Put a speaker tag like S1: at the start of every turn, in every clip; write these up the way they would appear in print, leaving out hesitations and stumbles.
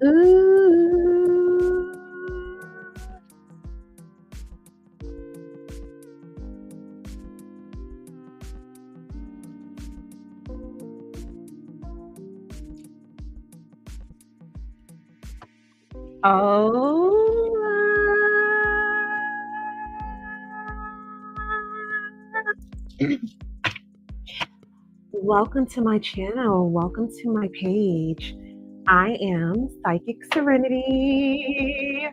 S1: Ooh. Welcome to my channel. Welcome to my page. I am Psychic Serenity,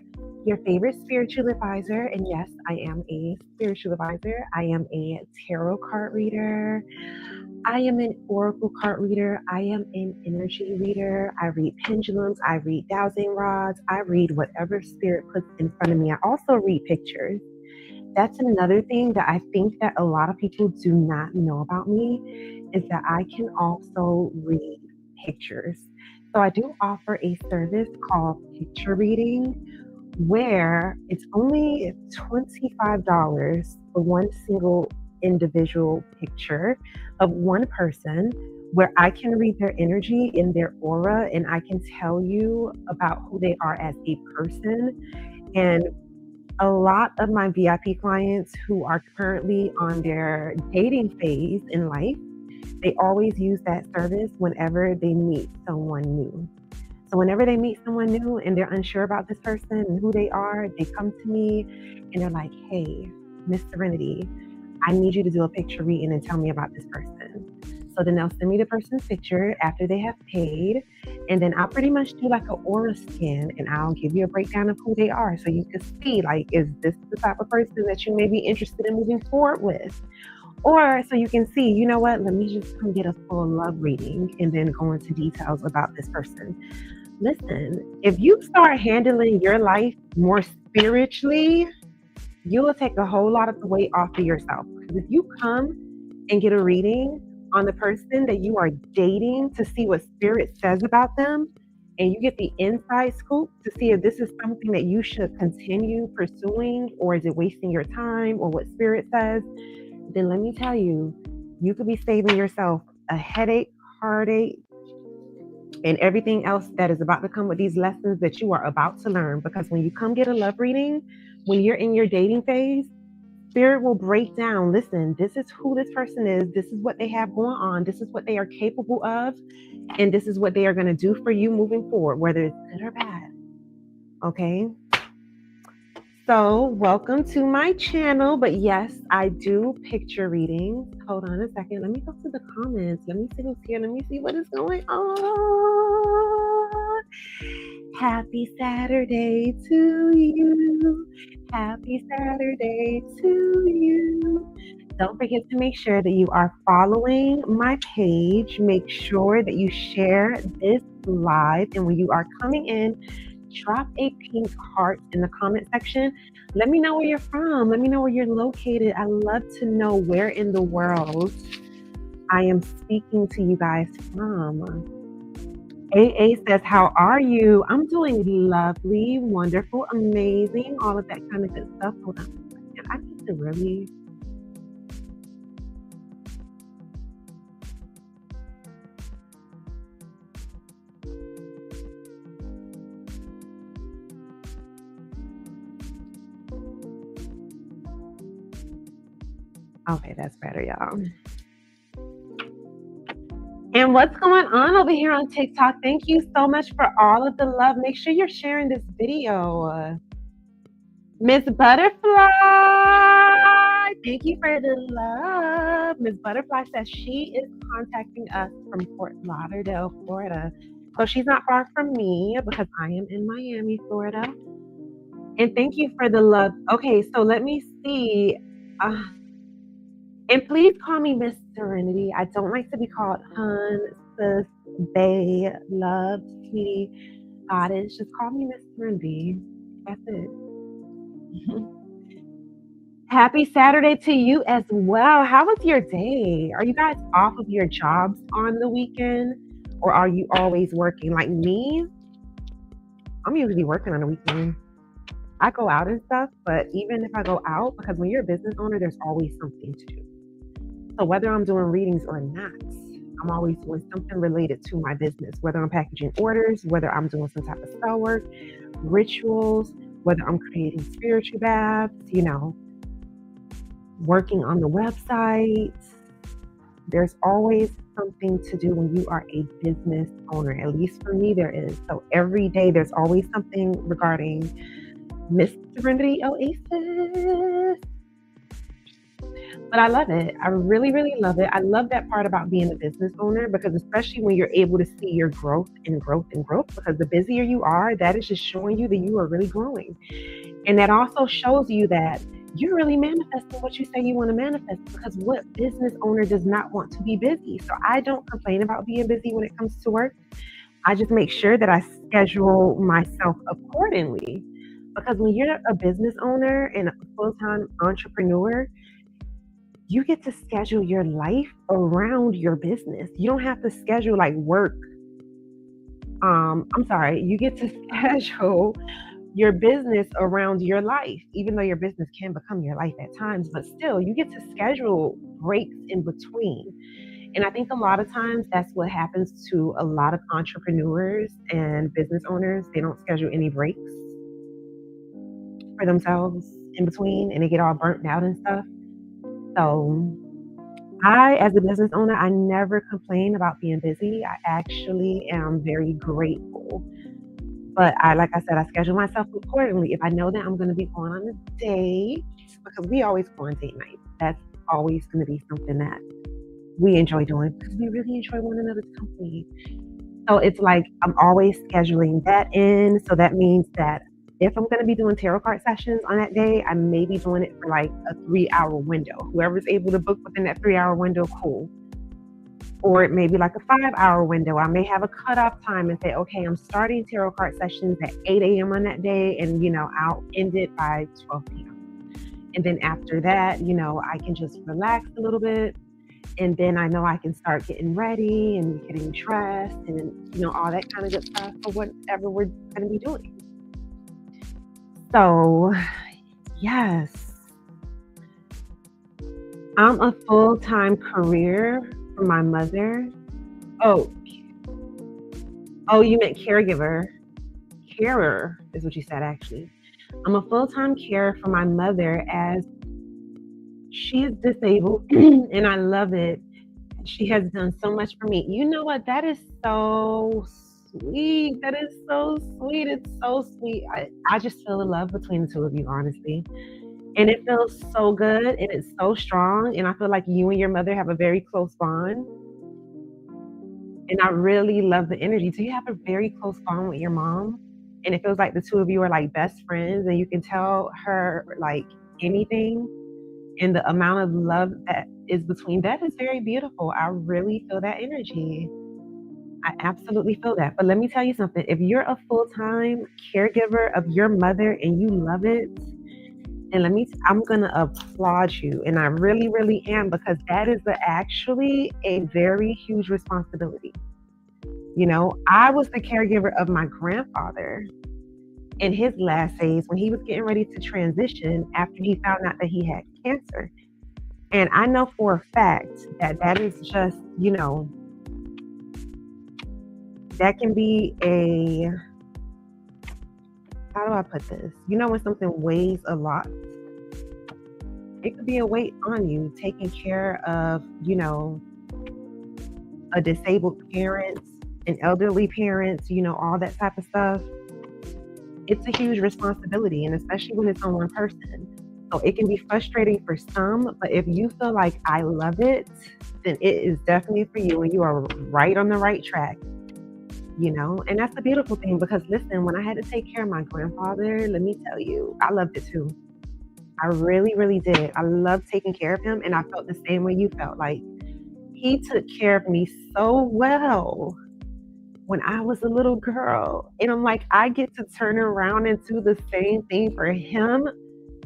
S1: your favorite spiritual advisor. And yes, I am a spiritual advisor. I am a tarot card reader. I am an oracle card reader. I am an energy reader. I read pendulums. I read dowsing rods. I read whatever spirit puts in front of me. I also read pictures. That's another thing that I think that a lot of people do not know about me is that I can also read pictures. So I do offer a service called picture reading where it's only $25 for one single individual picture of one person where I can read their energy in their aura and I can tell you about who they are as a person. And a lot of my VIP clients who are currently on their dating phase in life, they always use that service whenever they meet someone new. So whenever they meet someone new and they're unsure about this person and who they are, they come to me and they're like, hey, Miss Serenity, I need you to do a picture reading and tell me about this person. So then they'll send me the person's picture after they have paid. And then I'll pretty much do like an aura scan and I'll give you a breakdown of who they are. So you can see, like, is this the type of person that you may be interested in moving forward with? Or so you can see, you know what, let me just come get a full love reading and then go into details about this person. Listen, if you start handling your life more spiritually, you will take a whole lot of the weight off of yourself. Because if you come and get a reading on the person that you are dating to see what spirit says about them, and you get the inside scoop to see if this is something that you should continue pursuing or is it wasting your time or what spirit says, then let me tell you, you could be saving yourself a headache, heartache, and everything else that is about to come with these lessons that you are about to learn. Because when you come get a love reading, when you're in your dating phase, spirit will break down. Listen, this is who this person is. This is what they have going on. This is what they are capable of. And this is what they are going to do for you moving forward, whether it's good or bad. Okay. So, welcome to my channel. But yes, I do picture readings. Hold on a second. Let me go to the comments. Let me see who's here. Let me see what is going on. Happy Saturday to you. Happy Saturday to you. Don't forget to make sure that you are following my page. Make sure that you share this live. And when you are coming in, drop a pink heart in the comment section. Let me know where you're from. Let me know where you're located. I love to know where in the world I am speaking to you guys from. AA says, how are you? I'm doing lovely, wonderful, amazing, all of that kind of good stuff. Hold on a second. I need to really... Okay, that's better, y'all. And what's going on over here on TikTok? Thank you so much for all of the love. Make sure you're sharing this video. Miss Butterfly, thank you for the love. Miss Butterfly says she is contacting us from Fort Lauderdale, Florida. So she's not far from me because I am in Miami, Florida. And thank you for the love. Okay, so let me see. And please call me Miss Serenity. I don't like to be called Hun, Sis, Bae, Love, Sweetie, Goddess. Just call me Miss Serenity. That's it. Happy Saturday to you as well. How was your day? Are you guys off of your jobs on the weekend? Or are you always working? Like me, I'm usually working on the weekend. I go out and stuff, but even if I go out, because when you're a business owner, there's always something to do. So whether I'm doing readings or not, I'm always doing something related to my business, whether I'm packaging orders, whether I'm doing some type of spell work, rituals, whether I'm creating spiritual baths, working on the website. There's always something to do when you are a business owner. At least for me, there is. So every day, there's always something regarding Miss Serenity Oasis. But I love it. I really, really love it. I love that part about being a business owner because, especially when you're able to see your growth and growth and growth, because the busier you are, that is just showing you that you are really growing. And that also shows you that you're really manifesting what you say you want to manifest, because what business owner does not want to be busy? So I don't complain about being busy when it comes to work. I just make sure that I schedule myself accordingly. Because when you're a business owner and a full-time entrepreneur, you get to schedule your life around your business. You don't have to schedule like work. I'm sorry, you get to schedule your business around your life, even though your business can become your life at times, but still, you get to schedule breaks in between. And I think a lot of times that's what happens to a lot of entrepreneurs and business owners. They don't schedule any breaks for themselves in between and they get all burnt out and stuff. So I, as a business owner, I never complain about being busy. I actually am very grateful. But like I said, I schedule myself accordingly. If I know that I'm going to be going on a date, because we always go on date night, that's always going to be something that we enjoy doing because we really enjoy one another's company. So it's like I'm always scheduling that in. So that means that if I'm going to be doing tarot card sessions on that day, I may be doing it for like a 3-hour window. Whoever's able to book within that 3-hour window, cool. Or it may be like a 5-hour window. I may have a cutoff time and say, okay, I'm starting tarot card sessions at 8 a.m. on that day, and I'll end it by 12 p.m. And then after that, I can just relax a little bit. And then I know I can start getting ready and getting dressed and, all that kind of good stuff for whatever we're going to be doing. So, yes, I'm a full-time career for my mother. Oh, you meant caregiver. Carer is what you said, actually. I'm a full-time carer for my mother as she is disabled and I love it. She has done so much for me. You know what? That is so sweet. That is so sweet. It's so sweet. I just feel the love between the two of you, honestly. And it feels so good and it's so strong. And I feel like you and your mother have a very close bond. And I really love the energy. Do you have a very close bond with your mom? And it feels like the two of you are like best friends and you can tell her like anything. And the amount of love that is between that is very beautiful. I really feel that energy. I absolutely feel that. But let me tell you something. If you're a full-time caregiver of your mother and you love it, and I'm going to applaud you. And I really, really am, because that is actually a very huge responsibility. I was the caregiver of my grandfather in his last days when he was getting ready to transition after he found out that he had cancer. And I know for a fact that is just, that can be how do I put this? When something weighs a lot, it could be a weight on you, taking care of, a disabled parent, an elderly parent, all that type of stuff. It's a huge responsibility, and especially when it's on one person. So it can be frustrating for some, but if you feel like I love it, then it is definitely for you and you are right on the right track. And that's the beautiful thing, because listen, when I had to take care of my grandfather, let me tell you, I loved it too. I really, really did. I loved taking care of him, and I felt the same way you felt. Like, he took care of me so well when I was a little girl. And I'm like, I get to turn around and do the same thing for him.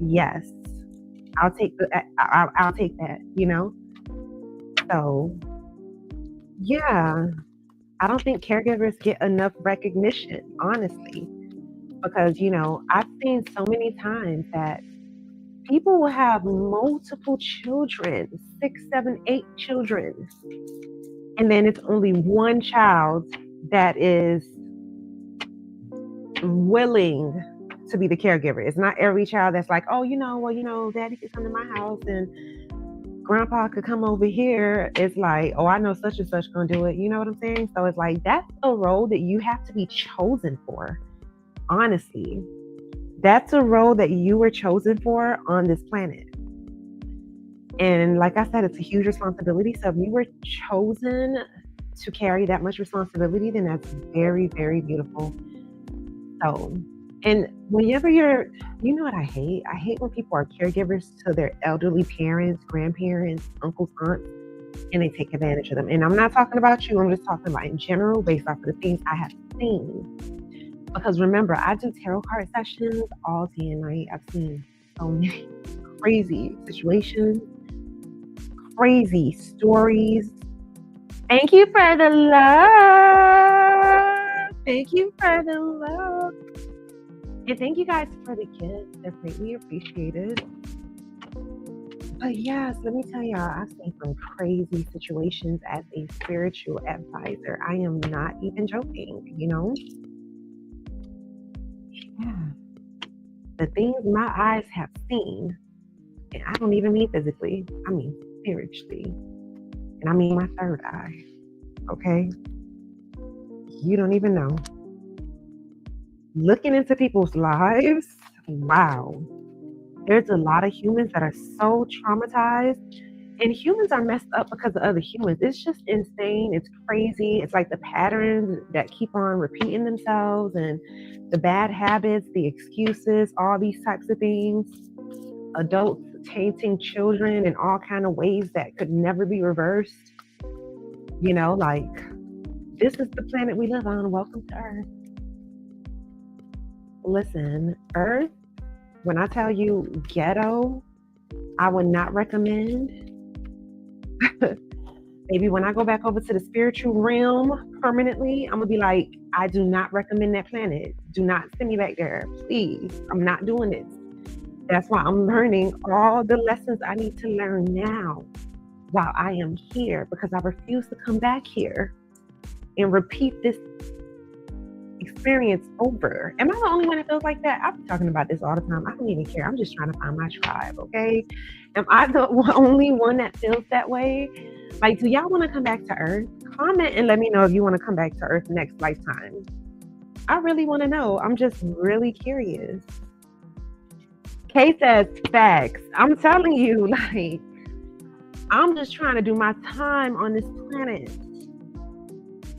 S1: Yes, I'll take I'll take that, So, yeah, I don't think caregivers get enough recognition, honestly, because, I've seen so many times that people will have multiple children, 6, 7, 8 children, And then it's only one child that is willing to be the caregiver. It's not every child that's like, oh, daddy could come to my house and grandpa could come over here. It's like, oh, I know such and such gonna do it. You know what I'm saying? So it's like that's a role that you have to be chosen for. Honestly, that's a role that you were chosen for on this planet. And like I said, it's a huge responsibility. So if you were chosen to carry that much responsibility, then that's very, very beautiful. So, and whenever you know what I hate? I hate when people are caregivers to their elderly parents, grandparents, uncles, aunts, and they take advantage of them. And I'm not talking about you, I'm just talking about in general based off of the things I have seen. Because remember, I do tarot card sessions all day and night. I've seen so many crazy situations, crazy stories. Thank you for the love. Thank you for the love. And thank you guys for the gifts. They're greatly appreciated. But yes, let me tell y'all, I've seen some crazy situations as a spiritual advisor. I am not even joking, Yeah. The things my eyes have seen, and I don't even mean physically, I mean spiritually. And I mean my third eye, okay? You don't even know. Looking into people's lives, wow. There's a lot of humans that are so traumatized, and humans are messed up because of other humans. It's just insane. It's crazy. It's like the patterns that keep on repeating themselves and the bad habits, the excuses, all these types of things. Adults tainting children in all kind of ways that could never be reversed. Like, this is the planet we live on. Welcome to Earth. Listen, Earth, when I tell you ghetto, I would not recommend. Maybe when I go back over to the spiritual realm permanently, I'm going to be like, I do not recommend that planet. Do not send me back there. Please. I'm not doing this. That's why I'm learning all the lessons I need to learn now while I am here, because I refuse to come back here and repeat this experience over. Am I the only one that feels like that? I've been talking about this all the time. I don't even care. I'm just trying to find my tribe, okay? Am I the only one that feels that way? Like, do y'all want to come back to Earth? Comment and let me know if you want to come back to Earth next lifetime. I really want to know. I'm just really curious. Kay says, facts. I'm telling you, like, I'm just trying to do my time on this planet.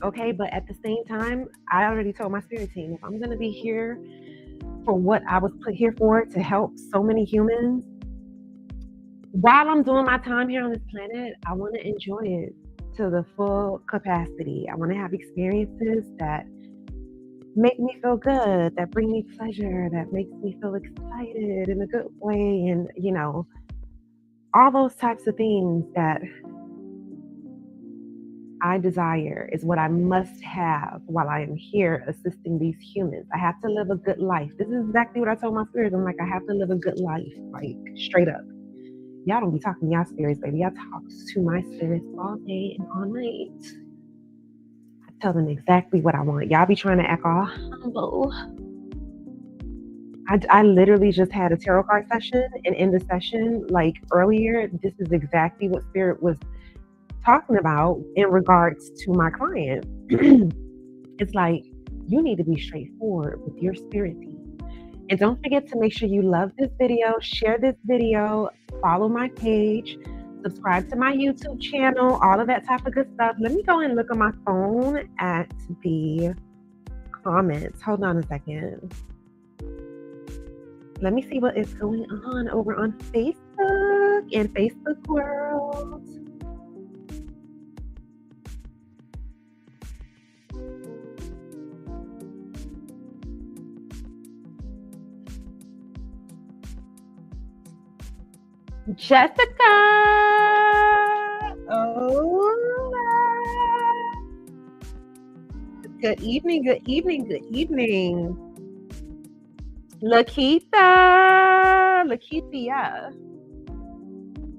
S1: Okay, but at the same time, I already told my spirit team, if I'm going to be here for what I was put here for, to help so many humans, while I'm doing my time here on this planet, I want to enjoy it to the full capacity. I want to have experiences that make me feel good, that bring me pleasure, that makes me feel excited in a good way, and all those types of things that I desire is what I must have while I am here assisting these humans. I have to live a good life. This is exactly what I told my spirits. I'm like, I have to live a good life, like straight up. Y'all don't be talking to y'all spirits, baby. Y'all talk to my spirits all day and all night. I tell them exactly what I want. Y'all be trying to act all humble. I literally just had a tarot card session, and in the session, like earlier, this is exactly what spirit was talking about in regards to my client. It's like, you need to be straightforward with your spirit team. And don't forget to make sure you love this video, share this video, follow my page, subscribe to my YouTube channel, all of that type of good stuff. Let me go and look on my phone at the comments. Hold on a second. Let me see what is going on over on Facebook and Facebook world. Jessica! Oh, good evening, good evening, good evening. Lakeitha.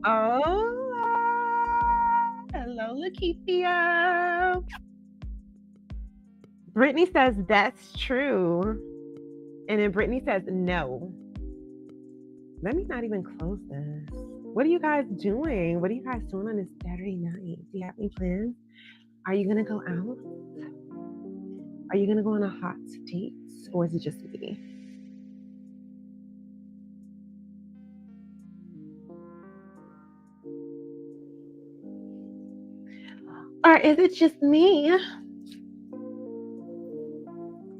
S1: Oh, Hello, Lakeithia. Brittany says that's true. And then Brittany says no. Let me not even close this. What are you guys doing? What are you guys doing on this Saturday night? Do you have any plans? Are you going to go out? Are you going to go on a hot date? Or is it just me? Or is it just me?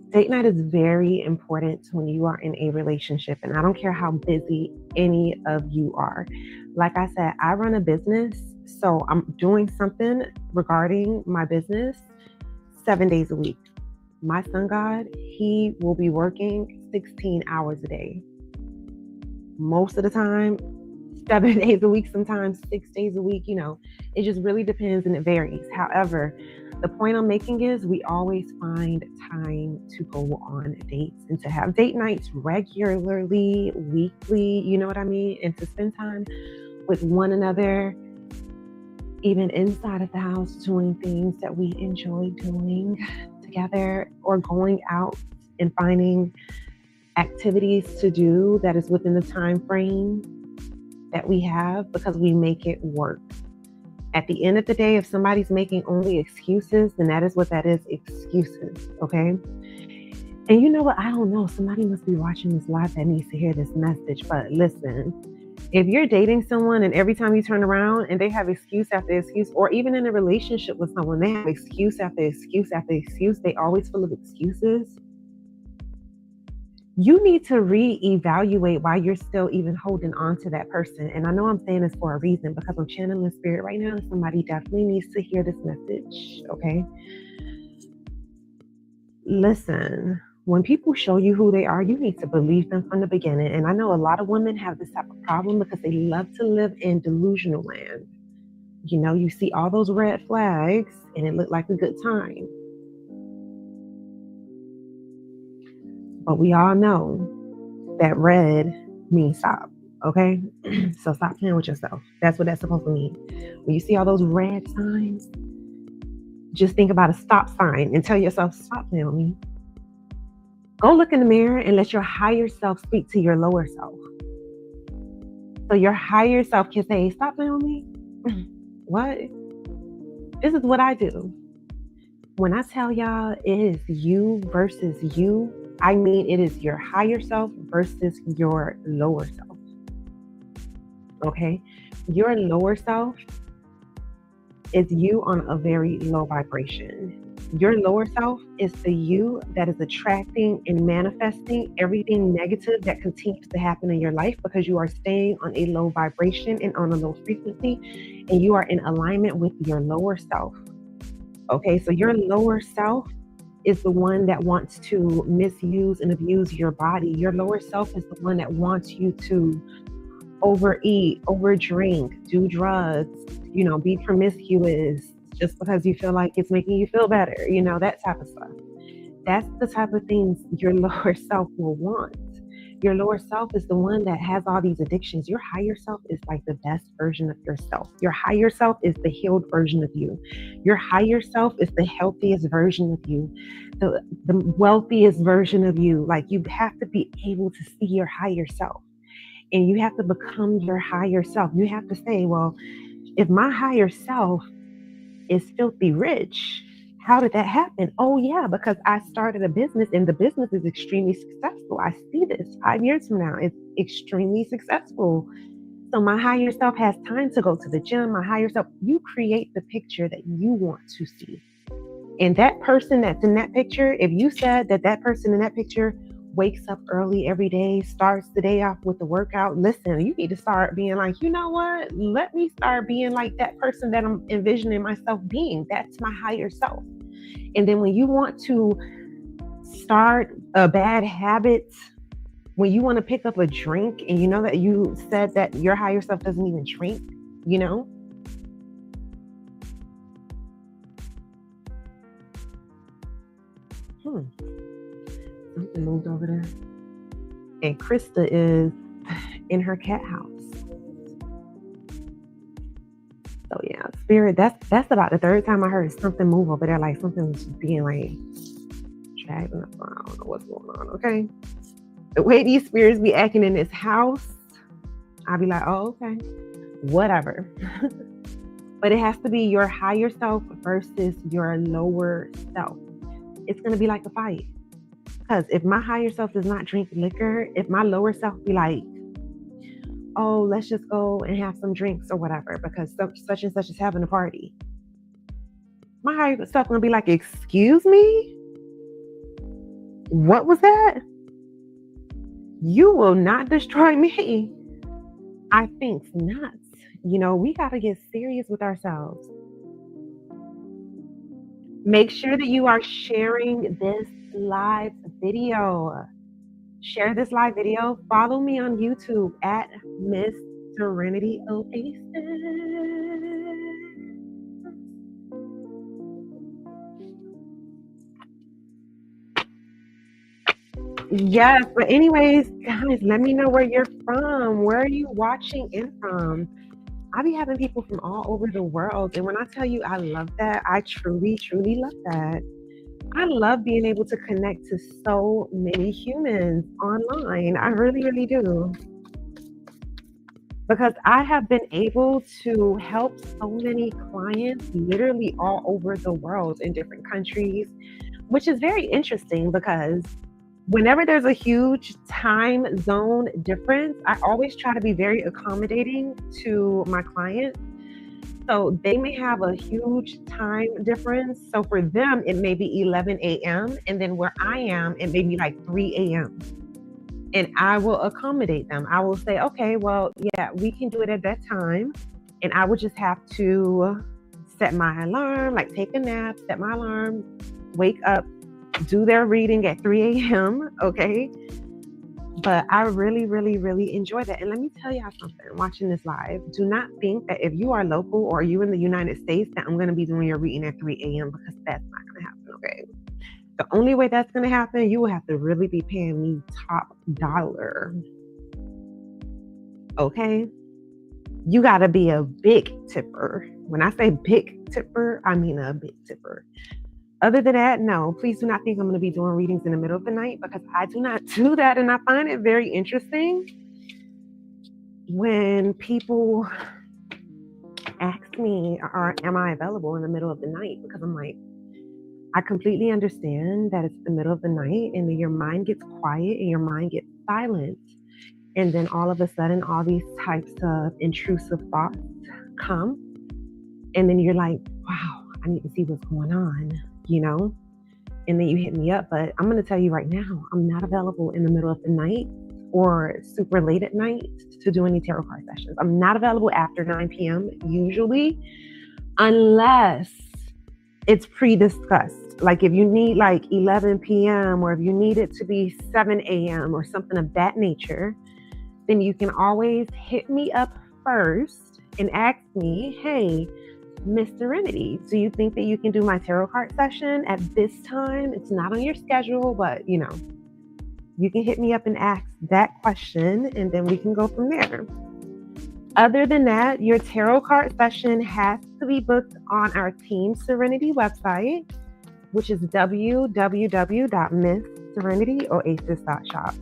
S1: Date night is very important when you are in a relationship, and I don't care how busy any of you are. Like I said, I run a business, so I'm doing something regarding my business 7 days a week. My sun god, he will be working 16 hours a day. Most of the time, 7 days a week, sometimes 6 days a week, it just really depends and it varies. However, the point I'm making is we always find time to go on dates and to have date nights regularly, weekly, you know what I mean? And to spend time with one another, even inside of the house, doing things that we enjoy doing together, or going out and finding activities to do that is within the time frame that we have, because we make it work. At the end of the day, if somebody's making only excuses, then that is what that is, excuses, okay? And you know what? I don't know. Somebody must be watching this live that needs to hear this message. But listen, if you're dating someone and every time you turn around and they have excuse after excuse, or even in a relationship with someone, they have excuse after excuse after excuse, they always full of excuses, you need to reevaluate why you're still even holding on to that person. And I know I'm saying this for a reason, because I'm channeling spirit right now. Somebody definitely needs to hear this message, okay? Listen, when people show you who they are, you need to believe them from the beginning. And I know a lot of women have this type of problem because they love to live in delusional land. You see all those red flags and it looked like a good time. But we all know that red means stop, okay? So stop playing with yourself. That's what that's supposed to mean. When you see all those red signs, just think about a stop sign and tell yourself, stop playing with me. Go look in the mirror and let your higher self speak to your lower self. So your higher self can say, stop playing with me. What? This is what I do. When I tell y'all it is you versus you, I mean it is your higher self versus your lower self. Okay? Your lower self is you on a very low vibration. Your lower self is the you that is attracting and manifesting everything negative that continues to happen in your life, because you are staying on a low vibration and on a low frequency, and you are in alignment with your lower self. Okay, so your lower self is the one that wants to misuse and abuse your body. Your lower self is the one that wants you to overeat, overdrink, do drugs, be promiscuous just because you feel like it's making you feel better, that type of stuff. That's the type of things your lower self will want. Your lower self is the one that has all these addictions. Your higher self is like the best version of yourself. Your higher self is the healed version of you. Your higher self is the healthiest version of you, the wealthiest version of you. Like, you have to be able to see your higher self, and you have to become your higher self. You have to say, well, if my higher self is filthy rich, how did that happen? Oh yeah, because I started a business and the business is extremely successful. I see this 5 years from now. It's extremely successful. So my higher self has time to go to the gym. My higher self, you create the picture that you want to see. And that person that's in that picture, if you said that person in that picture wakes up early every day, starts the day off with the workout, listen, you need to start being like, you know what? Let me start being like that person that I'm envisioning myself being. That's my higher self. And then when you want to start a bad habit, when you want to pick up a drink and you know that you said that your higher self doesn't even drink, Something moved over there. And Krista is in her cat house. So yeah, spirit, that's about the third time I heard something move over there, like something's being like dragged up. I don't know what's going on, okay? The way these spirits be acting in this house, I'll be like, oh, okay, whatever. But it has to be your higher self versus your lower self. It's gonna be like a fight. Because if my higher self does not drink liquor, if my lower self be like, oh, let's just go and have some drinks or whatever, because such and such is having a party, my higher self gonna be like, excuse me? What was that? You will not destroy me. I think not. We gotta get serious with ourselves. Make sure that you are sharing this live video. Share this live video. Follow me on YouTube at Miss Serenity Oasis. Yes, but anyways, guys, let me know where you're from. Where are you watching in from? I be having people from all over the world. And when I tell you I love that, I truly, truly love that. I love being able to connect to so many humans online. I really, really do. Because I have been able to help so many clients literally all over the world in different countries, which is very interesting because whenever there's a huge time zone difference, I always try to be very accommodating to my clients. So they may have a huge time difference. So for them, it may be 11 a.m. And then where I am, it may be like 3 a.m. And I will accommodate them. I will say, okay, well, yeah, we can do it at that time. And I would just have to set my alarm, like take a nap, set my alarm, wake up, do their reading at 3 a.m. Okay. But I really, really, really enjoy that. And let me tell y'all something, watching this live, do not think that if you are local or you in the United States that I'm going to be doing your reading at 3 a.m. because that's not going to happen. Okay. The only way that's going to happen, you will have to really be paying me top dollar. Okay. You got to be a big tipper. When I say big tipper, I mean a big tipper. Other than that, no, please do not think I'm going to be doing readings in the middle of the night because I do not do that. And I find it very interesting when people ask me, am I available in the middle of the night? Because I'm like, I completely understand that it's the middle of the night and then your mind gets quiet and your mind gets silent. And then all of a sudden, all these types of intrusive thoughts come. And then you're like, wow, I need to see what's going on, and then you hit me up. But I'm going to tell you right now, I'm not available in the middle of the night or super late at night to do any tarot card sessions. I'm not available after 9 p.m. usually, unless it's pre-discussed. Like if you need like 11 p.m. or if you need it to be 7 a.m. or something of that nature, then you can always hit me up first and ask me, hey, Miss Serenity, do you think that you can do my tarot card session at this time? It's not on your schedule, but you can hit me up and ask that question and then we can go from there. Other than that, your tarot card session has to be booked on our Team Serenity website, which is www.missserenityoasis.shop.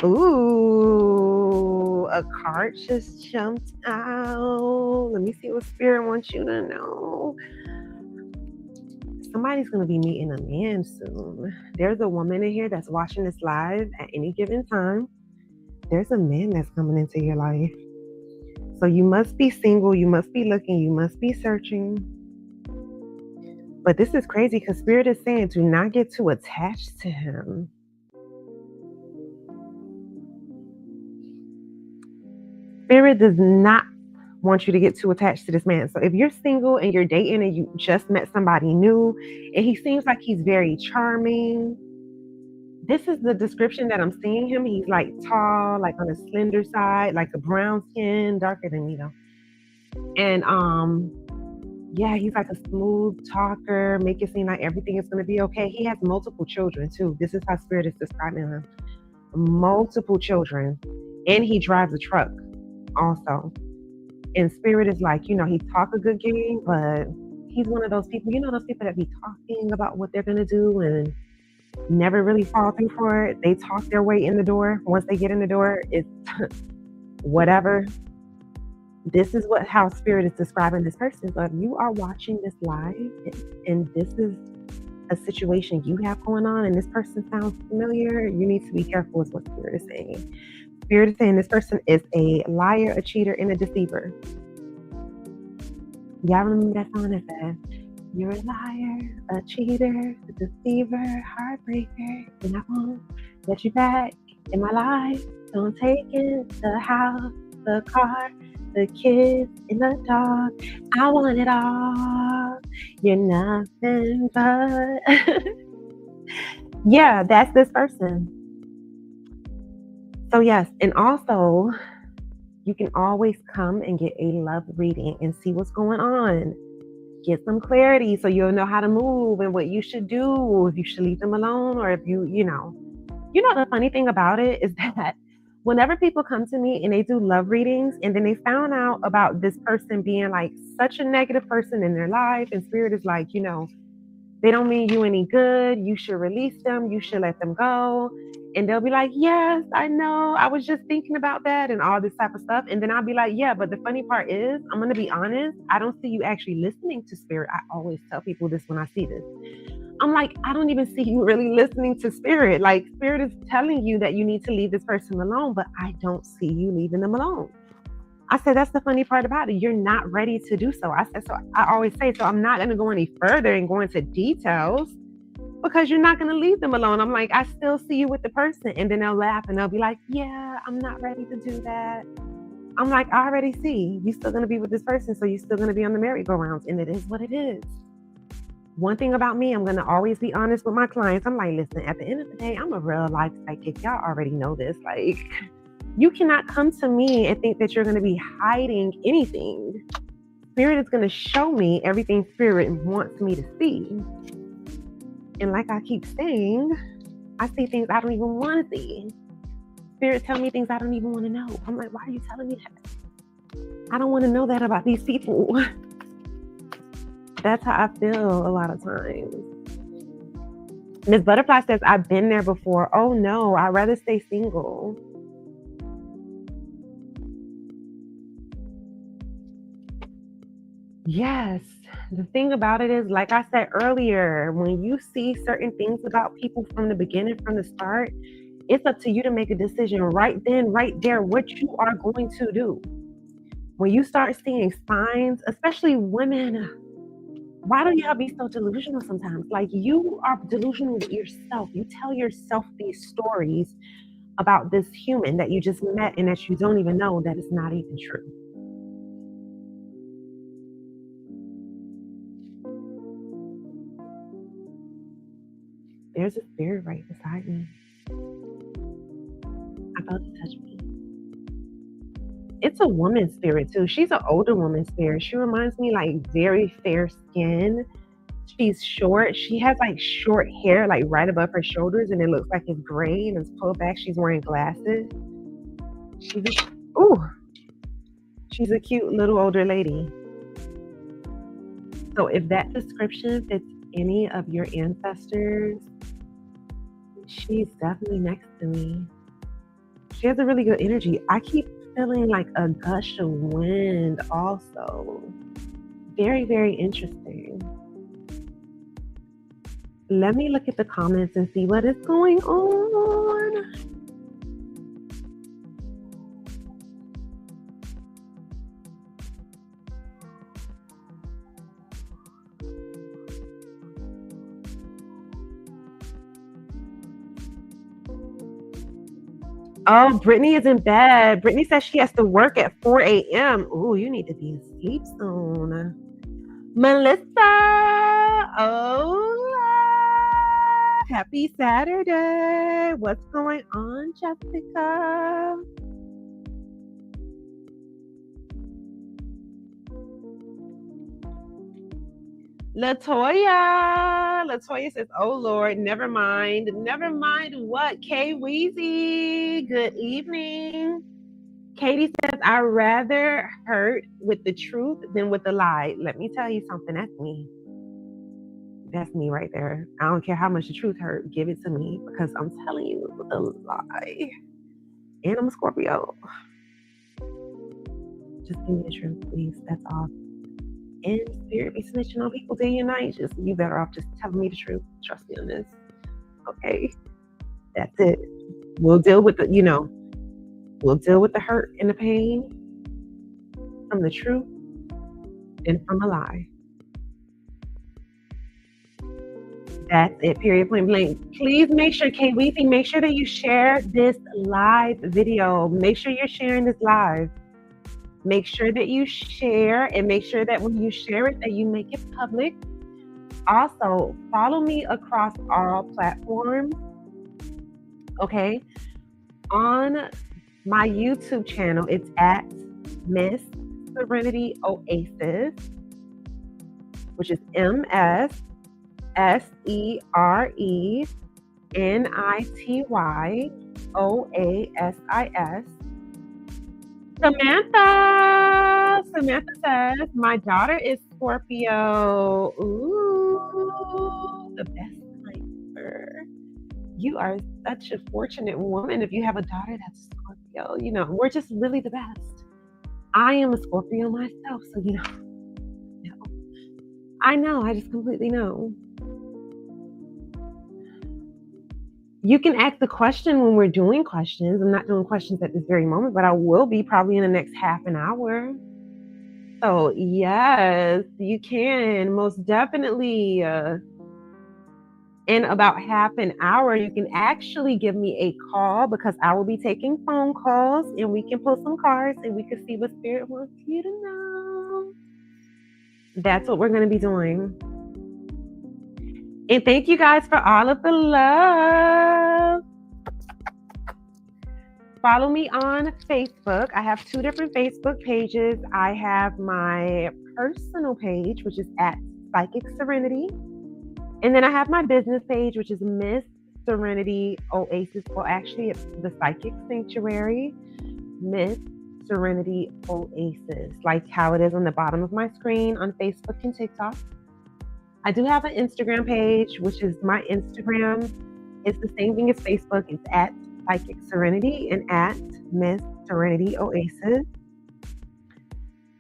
S1: Ooh, a card just jumped out. Let me see what Spirit wants you to know. Somebody's going to be meeting a man soon. There's a woman in here that's watching this live at any given time. There's a man that's coming into your life. So you must be single. You must be looking. You must be searching. But this is crazy because Spirit is saying do not get too attached to him. Spirit does not want you to get too attached to this man. So if you're single and you're dating and you just met somebody new and he seems like he's very charming, this is the description that I'm seeing him. He's like tall, like on the slender side, like a brown skin, darker than me though. And yeah, he's like a smooth talker, make it seem like everything is going to be okay. He has multiple children too. This is how Spirit is describing him. Multiple children. And he drives a truck also. And Spirit is like, he talk a good game, but he's one of those people, those people that be talking about what they're going to do and never really fall through for it. They talk their way in the door. Once they get in the door, it's whatever. This is how Spirit is describing this person. So if you are watching this live and this is a situation you have going on and this person sounds familiar, you need to be careful with what Spirit is saying. Spirit is saying this person is a liar, a cheater, and a deceiver. Y'all remember that song that says, "You're a liar, a cheater, a deceiver, heartbreaker, and I won't let you back in my life. Don't take it, the house, the car, the kids, and the dog. I want it all. You're nothing but..." Yeah, that's this person. So yes, and also you can always come and get a love reading and see what's going on. Get some clarity so you'll know how to move and what you should do, if you should leave them alone, or if the funny thing about it is that whenever people come to me and they do love readings and then they found out about this person being like such a negative person in their life, and Spirit is like, they don't mean you any good, you should release them, you should let them go. And they'll be like, yes, I know, I was just thinking about that and all this type of stuff. And then I'll be like, yeah, but the funny part is, I'm going to be honest, I don't see you actually listening to Spirit. I always tell people this when I see this. I'm like, I don't even see you really listening to Spirit. Like, Spirit is telling you that you need to leave this person alone, but I don't see you leaving them alone. I said, that's the funny part about it. You're not ready to do so. I said, so I always say, so I'm not going to go any further and go into details because you're not going to leave them alone. I'm like, I still see you with the person. And then they'll laugh and they'll be like, yeah, I'm not ready to do that. I'm like, I already see. You're still going to be with this person. So you're still going to be on the merry-go-rounds. And it is what it is. One thing about me, I'm going to always be honest with my clients. I'm like, listen, at the end of the day, I'm a real life psychic. Y'all already know this. Like, you cannot come to me and think that you're going to be hiding anything. Spirit is going to show me everything Spirit wants me to see. And like I keep saying, I see things I don't even want to see. Spirit tell me things I don't even want to know. I'm like, why are you telling me that? I don't want to know that about these people. That's how I feel a lot of times. Miss Butterfly says, I've been there before. Oh no, I'd rather stay single. Yes. The thing about it is, like I said earlier, when you see certain things about people from the beginning, from the start, it's up to you to make a decision right then, right there, what you are going to do. When you start seeing signs, especially women, why do y'all be so delusional sometimes? Like, you are delusional with yourself. You tell yourself these stories about this human that you just met and that you don't even know that it's not even true. There's a spirit right beside me. I felt it touch me. It's a woman spirit too. She's an older woman spirit. She reminds me like very fair skin. She's short. She has like short hair, like right above her shoulders, and it looks like it's gray and it's pulled back. She's wearing glasses. She's a cute little older lady. So if that description fits any of your ancestors, she's definitely next to me. She has a really good energy. I keep feeling like a gush of wind also. Very, very interesting. Let me look at the comments and see what is going on. Oh, Brittany is in bed. Brittany says she has to work at 4 a.m. Ooh, you need to be asleep soon. Melissa, happy Saturday. What's going on, Jessica? Latoya says, oh Lord, never mind. Never mind what? K Weezy, good evening. Katie says, I'd rather hurt with the truth than with the lie. Let me tell you something. That's me. That's me right there. I don't care how much the truth hurt. Give it to me because I'm telling you the lie. And I'm a Scorpio. Just give me the truth, please. That's all. And spirit be snitching on people day and night. Just you better off just telling me the truth. Trust me on this. Okay. That's it. We'll deal with the, we'll deal with the hurt and the pain from the truth and from a lie. That's it, period, point blank. Please make sure, Kay Weaving, make sure that you share this live video. Make sure you're sharing this live. Make sure that you share, and make sure that when you share it, that you make it public. Also, follow me across all platforms, okay? On my YouTube channel, it's at Miss Serenity Oasis, which is MSSERENITYOASIS. Samantha says, my daughter is Scorpio. Ooh, the best typer. You are such a fortunate woman if you have a daughter that's Scorpio. We're just really the best. I am a Scorpio myself, so I know, I just completely know. You can ask the question when we're doing questions. I'm not doing questions at this very moment, but I will be probably in the next half an hour. So yes, you can most definitely. In about half an hour, you can actually give me a call because I will be taking phone calls and we can pull some cards and we can see what Spirit wants you to know. That's what we're going to be doing. And thank you guys for all of the love. Follow me on Facebook. I have 2 different Facebook pages. I have my personal page, which is at Psychic Serenity. And then I have my business page, which is Miss Serenity Oasis. Well, actually, it's the Psychic Sanctuary, Miss Serenity Oasis, like how it is on the bottom of my screen on Facebook and TikTok. I do have an Instagram page, which is my Instagram. It's the same thing as Facebook. It's at Psychic Serenity and at Miss Serenity Oasis.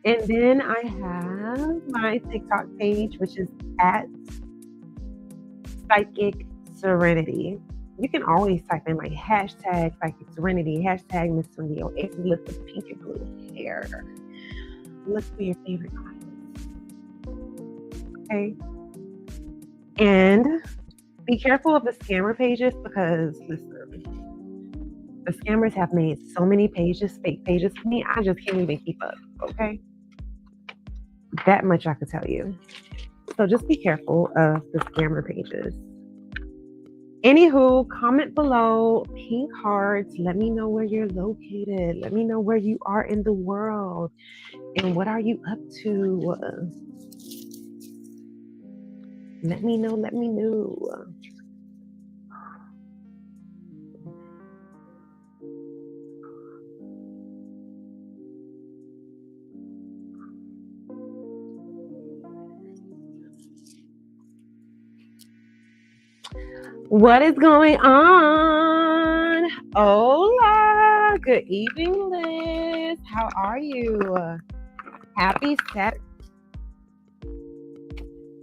S1: And then I have my TikTok page, which is at Psychic Serenity. You can always type in like hashtag Psychic Serenity, hashtag Miss Serenity Oasis, look for pink and blue hair. Look for your favorite colors. Okay. And be careful of the scammer pages because listen, the scammers have made so many pages, fake pages for me, I just can't even keep up. Okay. That much I could tell you. So just be careful of the scammer pages. Anywho, comment below, pink hearts. Let me know where you're located. Let me know where you are in the world. And what are you up to? Let me know. What is going on? Hola. Good evening, Liz. How are you? Happy Saturday.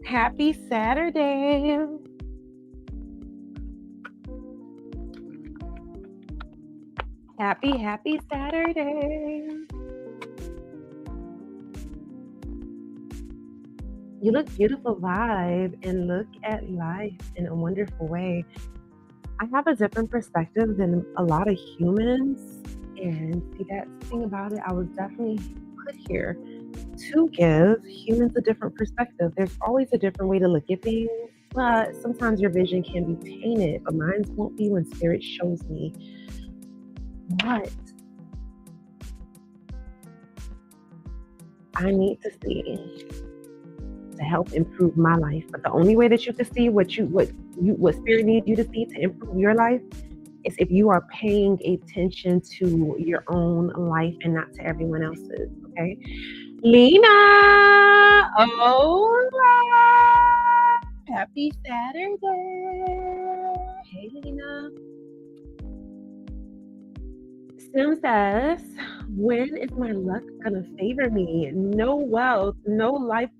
S1: Happy Saturday. Happy Saturday. You look beautiful live and look at life in a wonderful way. I have a different perspective than a lot of humans. And see, that's the thing about it. I was definitely put here to give humans a different perspective. There's always a different way to look at things, but sometimes your vision can be tainted, but mine won't be when Spirit shows me what I need to see to help improve my life. But the only way that you can see what Spirit needs you to see to improve your life It's if you are paying attention to your own life and not to everyone else's. Okay. Lena, hola. Happy Saturday. Hey, Lena. Sim says, when is my luck gonna favor me? No wealth, no life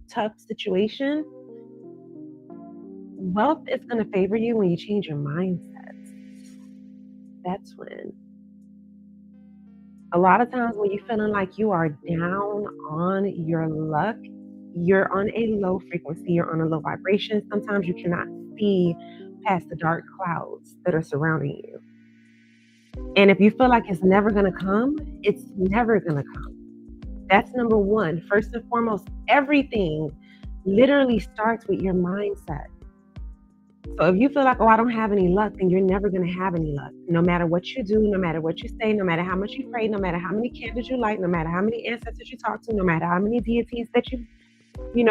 S1: tough situation. Wealth is gonna favor you when you change your mindset. That's when. A lot of times when you're feeling like you are down on your luck, you're on a low frequency, you're on a low vibration. Sometimes you cannot see past the dark clouds that are surrounding you. And if you feel like it's never going to come, it's never going to come. That's number one. First and foremost, everything literally starts with your mindset. So if you feel like, oh, I don't have any luck, then you're never going to have any luck. No matter what you do, no matter what you say, no matter how much you pray, no matter how many candles you light, no matter how many ancestors you talk to, no matter how many deities that you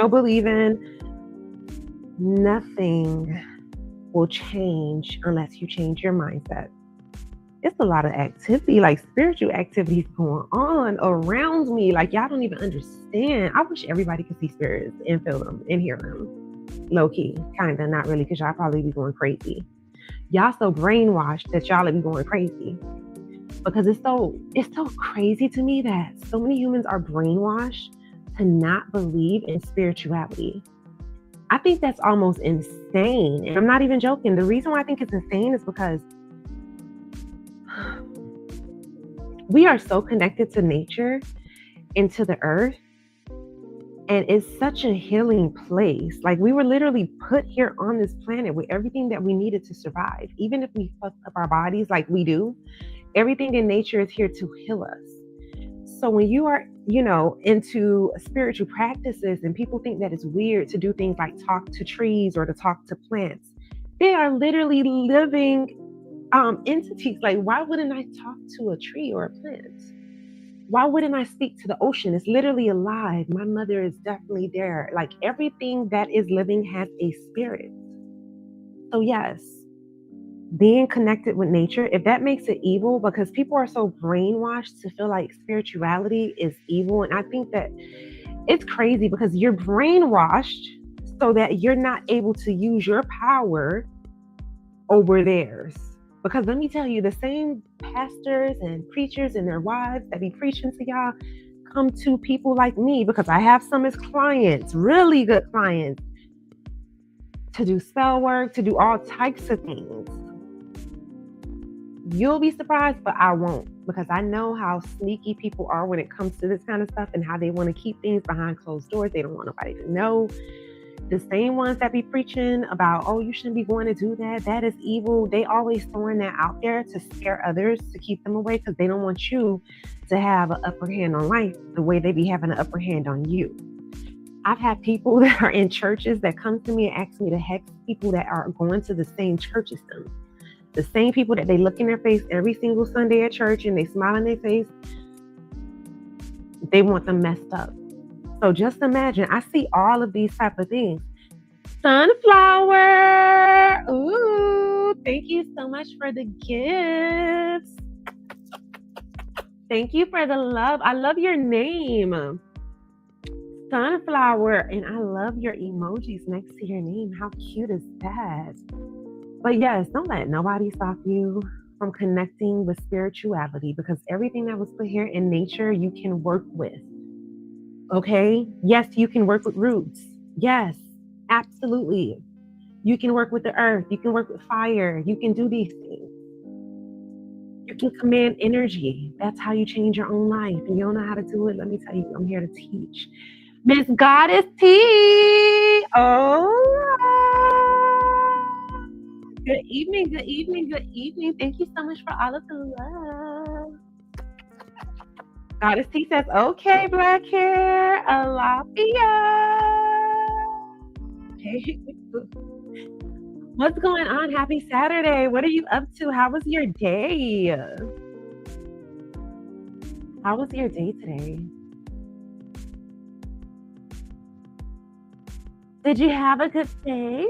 S1: believe in, nothing will change unless you change your mindset. It's a lot of activity, like spiritual activities going on around me. Like y'all don't even understand. I wish everybody could see spirits and feel them and hear them. Low key, kind of, not really, because y'all probably be going crazy. Y'all so brainwashed that y'all be going crazy. Because it's so crazy to me that so many humans are brainwashed to not believe in spirituality. I think that's almost insane. And I'm not even joking. The reason why I think it's insane is because we are so connected to nature and to the earth. And it's such a healing place. Like we were literally put here on this planet with everything that we needed to survive. Even if we fuck up our bodies like we do, everything in nature is here to heal us. So when you are, into spiritual practices and people think that it's weird to do things like talk to trees or to talk to plants, they are literally living entities. Like, why wouldn't I talk to a tree or a plant? Why wouldn't I speak to the ocean? It's literally alive. My mother is definitely there. Like everything that is living has a spirit. So yes, being connected with nature, if that makes it evil, because people are so brainwashed to feel like spirituality is evil. And I think that it's crazy because you're brainwashed so that you're not able to use your power over theirs. Because let me tell you, the same pastors and preachers and their wives that be preaching to y'all come to people like me, because I have some as clients, really good clients, to do spell work, to do all types of things. You'll be surprised, but I won't, because I know how sneaky people are when it comes to this kind of stuff and how they want to keep things behind closed doors. They don't want nobody to know. The same ones that be preaching about, oh, you shouldn't be going to do that, that is evil, they always throwing that out there to scare others, to keep them away, because they don't want you to have an upper hand on life the way they be having an upper hand on you. I've had people that are in churches that come to me and ask me to hex people that are going to the same church as them. The same people that they look in their face every single Sunday at church and they smile in their face, they want them messed up. So just imagine, I see all of these type of things. Sunflower, ooh, thank you so much for the gifts. Thank you for the love. I love your name, Sunflower, and I love your emojis next to your name. How cute is that? But yes, don't let nobody stop you from connecting with spirituality, because everything that was put here in nature, you can work with. Okay. Yes, you can work with roots. Yes, absolutely. You can work with the earth. You can work with fire. You can do these things. You can command energy. That's how you change your own life. And you don't know how to do it. Let me tell you, I'm here to teach. Miss Goddess T. Oh, good evening. Good evening. Good evening. Thank you so much for all of the love. Goddess T says, okay, black hair, Alafia. Hey. What's going on? Happy Saturday. What are you up to? How was your day? How was your day today? Did you have a good day?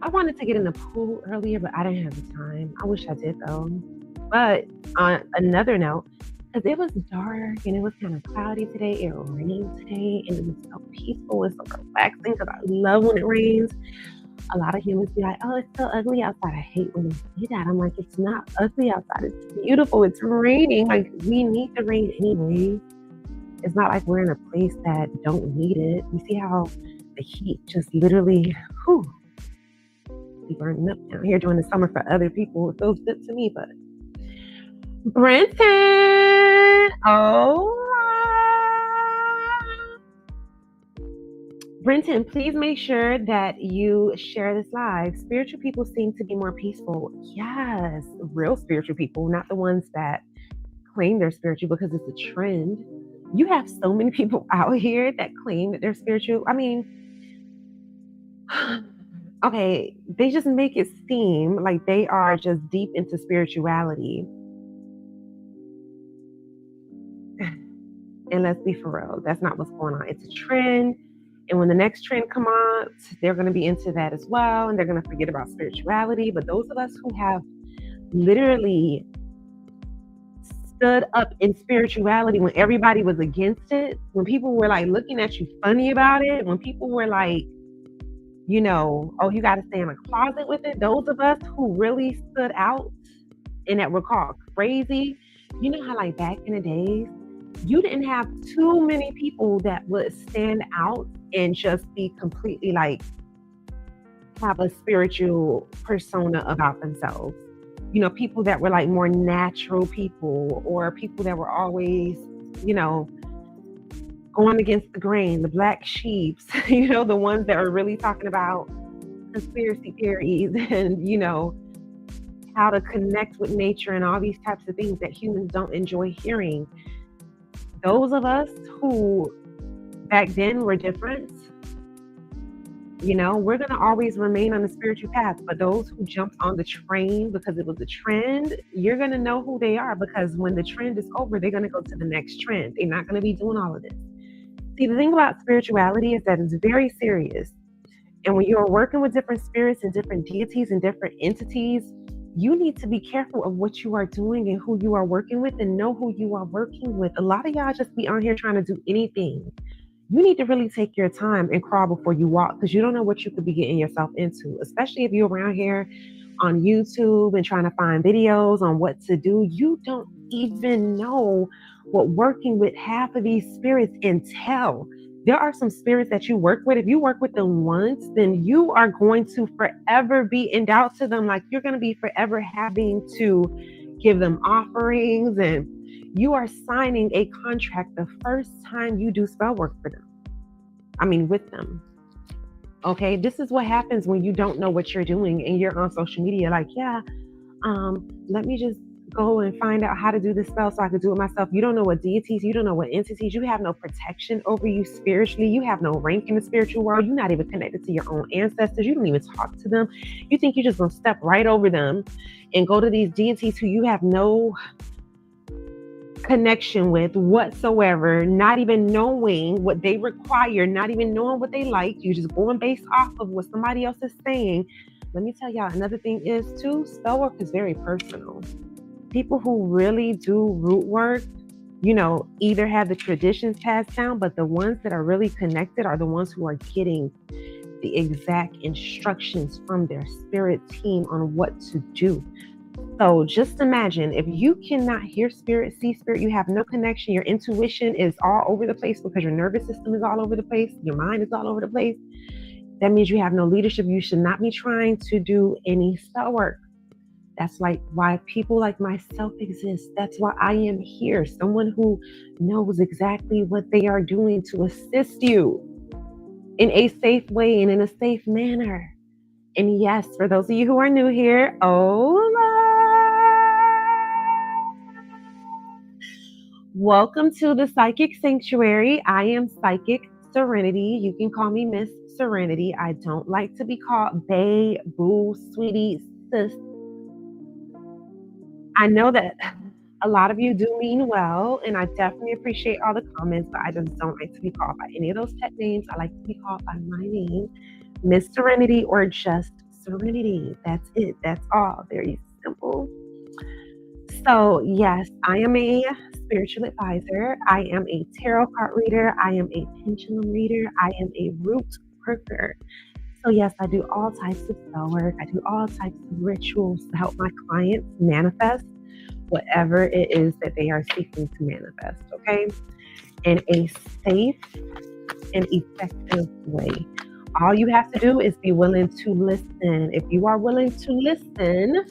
S1: I wanted to get in the pool earlier, but I didn't have the time. I wish I did though. But on another note, because it was dark and it was kind of cloudy today, it rained today, and it was so peaceful and so relaxing because I love when it rains. A lot of humans be like, "Oh, it's so ugly outside." I hate when they say that. I'm like, it's not ugly outside. It's beautiful. It's raining. Like we need the rain anyway. It's not like we're in a place that don't need it. You see how the heat just literally, whew, be burning up down here during the summer for other people. It feels good to me, but Brenton, oh, Brenton, please make sure that you share this live. Spiritual people seem to be more peaceful. Yes, real spiritual people, not the ones that claim they're spiritual because it's a trend. You have so many people out here that claim that they're spiritual. I mean, okay, they just make it seem like they are just deep into spirituality. And let's be for real, that's not what's going on. It's a trend. And when the next trend come out, they're going to be into that as well. And they're going to forget about spirituality. But those of us who have literally stood up in spirituality when everybody was against it, when people were like looking at you funny about it, when people were like, you know, oh, you got to stay in a closet with it. Those of us who really stood out and that were called crazy, you know how like back in the days, you didn't have too many people that would stand out and just be completely like have a spiritual persona about themselves. You know, people that were like more natural people or people that were always, you know, going against the grain, the black sheeps, you know, the ones that are really talking about conspiracy theories and, you know, how to connect with nature and all these types of things that humans don't enjoy hearing. Those of us who back then were different, you know, we're going to always remain on the spiritual path. But those who jumped on the train because it was a trend, you're going to know who they are because when the trend is over, they're going to go to the next trend. They're not going to be doing all of this. See, the thing about spirituality is that it's very serious. And when you're working with different spirits and different deities and different entities, you need to be careful of what you are doing and who you are working with and know who you are working with. A lot of y'all just be on here trying to do anything. You need to really take your time and crawl before you walk because you don't know what you could be getting yourself into, especially if you're around here on YouTube and trying to find videos on what to do. You don't even know what working with half of these spirits entail. There are some spirits that you work with. If you work with them once, then you are going to forever be endowed to them. Like you're going to be forever having to give them offerings and you are signing a contract the first time you do spell work for them. I mean, with them. Okay, this is what happens when you don't know what you're doing and you're on social media like, yeah, let me just go and find out how to do this spell so I could do it myself. You don't know what deities, you don't know what entities, you have no protection over you spiritually, you have no rank in the spiritual world, you're not even connected to your own ancestors, you don't even talk to them. You think you're just gonna step right over them and go to these deities who you have no connection with whatsoever, not even knowing what they require, not even knowing what they like. You're just going based off of what somebody else is saying. Let me tell y'all, another thing is too, spell work is very personal. People who really do root work, you know, either have the traditions passed down, but the ones that are really connected are the ones who are getting the exact instructions from their spirit team on what to do. So just imagine if you cannot hear spirit, see spirit, you have no connection, your intuition is all over the place because your nervous system is all over the place, your mind is all over the place. That means you have no leadership. You should not be trying to do any spell work. That's like why people like myself exist. That's why I am here. Someone who knows exactly what they are doing to assist you in a safe way and in a safe manner. And yes, for those of you who are new here, welcome to the Psychic Sanctuary. I am Psychic Serenity. You can call me Miss Serenity. I don't like to be called bae, boo, sweetie, sis. I know that a lot of you do mean well, and I definitely appreciate all the comments, but I just don't like to be called by any of those pet names. I like to be called by my name, Miss Serenity, or just Serenity. That's it. That's all. Very simple. So, yes, I am a spiritual advisor. I am a tarot card reader. I am a pendulum reader. I am a root worker. So, yes, I do all types of spell work. I do all types of rituals to help my clients manifest whatever it is that they are seeking to manifest, okay? In a safe and effective way. All you have to do is be willing to listen. If you are willing to listen,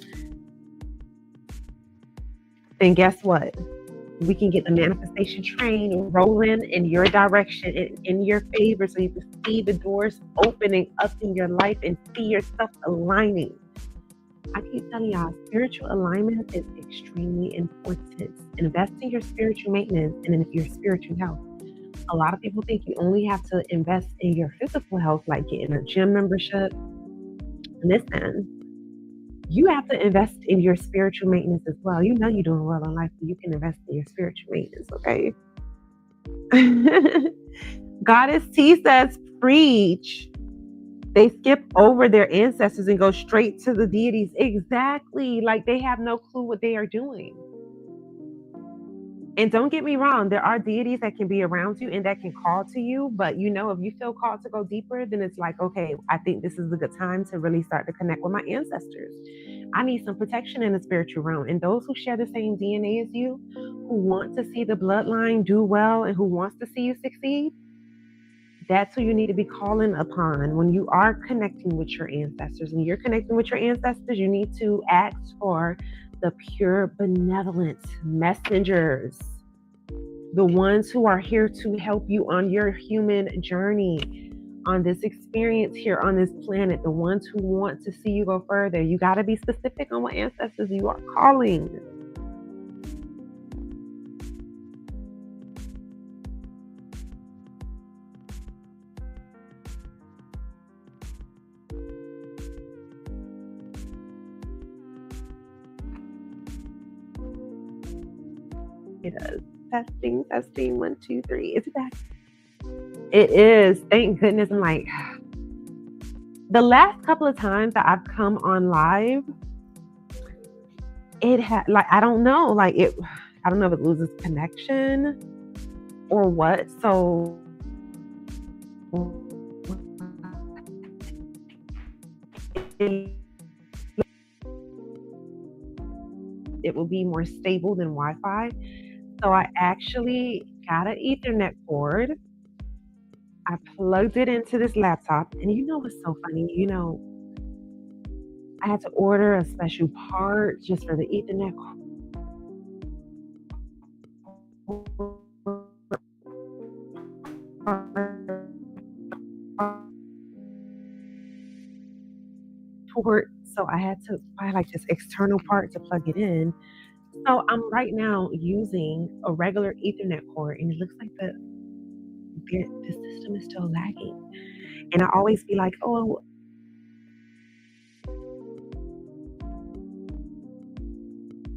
S1: then guess what? We can get the manifestation train rolling in your direction, in your favor, so you can see the doors opening up in your life and see yourself aligning. I keep telling y'all, spiritual alignment is extremely important. Invest in your spiritual maintenance and in your spiritual health. A lot of people think you only have to invest in your physical health, like getting a gym membership. Listen, you have to invest in your spiritual maintenance as well. You know you're doing well in life, but you can invest in your spiritual maintenance, okay? Goddess T says, preach. They skip over their ancestors and go straight to the deities. Exactly. Like they have no clue what they are doing. And don't get me wrong, there are deities that can be around you and that can call to you. But you know, if you feel called to go deeper, then it's like, okay, I think this is a good time to really start to connect with my ancestors. I need some protection in the spiritual realm. And those who share the same DNA as you, who want to see the bloodline do well and who wants to see you succeed, that's who you need to be calling upon when you are connecting with your ancestors. When you're connecting with your ancestors, you need to ask for the pure benevolent messengers, the ones who are here to help you on your human journey, on this experience here on this planet, the ones who want to see you go further. You got to be specific on what ancestors you are calling. It does. Testing, testing, 1, 2, 3. Is it back? It is. Thank goodness. I'm like, the last couple of times that I've come on live, it had like, I don't know, like it, I don't know if it loses connection or what. So it will be more stable than Wi-Fi. So I actually got an Ethernet cord. I plugged it into this laptop, and you know what's so funny? You know, I had to order a special part just for the Ethernet cord. So I had to buy like this external part to plug it in. So I'm right now using a regular Ethernet cord, and it looks like the system is still lagging. And I always be like, oh,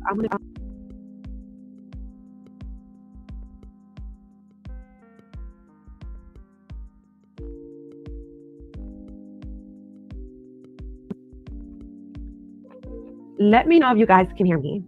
S1: I'm gonna. Let me know if you guys can hear me.